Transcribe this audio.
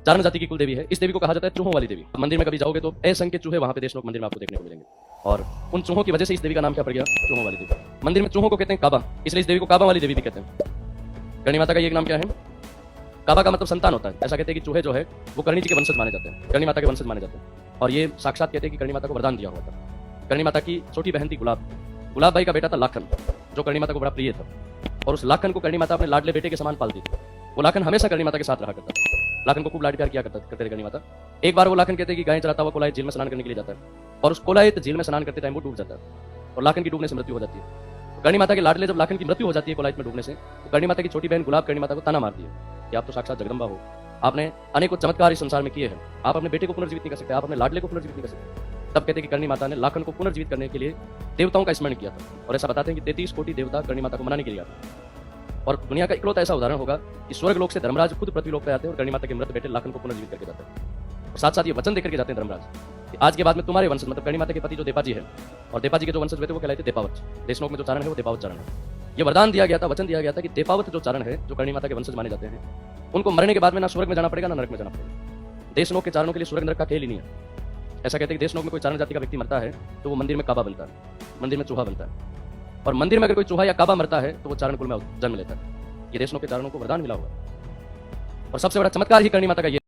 चारण जाति की कुल देवी है। इस देवी को कहा जाता है चूहों वाली देवी। मंदिर में कभी जाओगे तो असंख्य चूहे वहां पे देशनोक मंदिर में आपको देखने को मिलेंगे, और उन चूहों की वजह से इस देवी का नाम क्या पड़ गया, चूहों वाली देवी। मंदिर में चूहों को कहते हैं काबा, इसलिए इस देवी को काबा वाली देवी भी कहते हैं। करणी माता का एक नाम क्या है, काबा का मतलब संतान होता है। ऐसा कहते हैं कि चूहे जो है वो करणी जी के वंशज माने जाते हैं, करणी माता के वंशज माने जाते हैं। और ये साक्षात कहते हैं कि करणी माता को वरदान दिया हुआ था। करणी माता की छोटी बहन थी गुलाब, गुलाब बाई का बेटा था लाखन, जो करणी माता को बड़ा प्रिय था, और उस लाखन को करणी माता अपने लाडले बेटे के समान पालती थी। वो लाखन हमेशा करणी माता के साथ रहा करता था, लाखन को खूब लाड प्यार किया करते थे करणी माता। एक बार वो लाखन कहते हैं कि गाय चराता हुआ कोलायत झील में स्नान करने के लिए जाता है, और उस कोलायत झील में स्नान करते टाइम वो डूब जाता है, और लाखन की डूबने से मृत्यु हो जाती है। करणी माता के लाडले जब लाखन की मृत्यु हो जाती है कोलायत में डूबने से, तो करणी माता की छोटी बहन गुलाब करणी माता को ताना मारती है कि आप तो साक्षात जगदम्बा हो, आपने अनेकों चमत्कार इस संसार में किए हैं, आप अपने बेटे को पुनर्जीवित नहीं कर सकते, आप अपने लाडले को पुनर्जीवित नहीं कर सकते। तब कहते हैं कि करणी माता ने लाखन को पुनर्जीवित करने के लिए देवताओं का स्मरण किया था, और ऐसा बताते हैं कि 33 कोटि देवता करणी माता को मनाने के लिए आते। और दुनिया का इकलौता ऐसा उदाहरण होगा कि स्वर्ग लोक से धर्मराज खुद पृथ्वीलोक पे आते हैं और करणी माता के मृत बेटे लाखन को पुनर्जीवित करके जाते हैं। और साथ साथ ये वचन देकर के जाते हैं धर्मराज कि आज के बाद में तुम्हारे वंशज, मतलब करणी माता के पति जो देपाजी है, और देपाजी के जो वंशज हुए थे वो कहलाते देपावत। देशनोक में जो चारण है वो देपावत चारण है। ये वरदान दिया गया था, वचन दिया गया था कि देपावत जो चारण है, जो करणी माता के वंशज माने जाते हैं, उनको मरने के बाद में ना स्वर्ग में जाना पड़ेगा ना नरक में जाना पड़ेगा। देशनोक के चारणों के लिए स्वर्ग नरक का खेल ही नहीं है। ऐसा कहते हैं कि देशनोक में कोई चारण जाति का व्यक्ति मरता है तो वो मंदिर में काबा बनता है, मंदिर में चूहा बनता है, और मंदिर में अगर कोई चूहा या काबा मरता है तो वो चारण कुल में जन्म लेता है। ये देशनोक के चारणों को वरदान मिला हुआ है, और सबसे बड़ा चमत्कार ही करणी माता का ये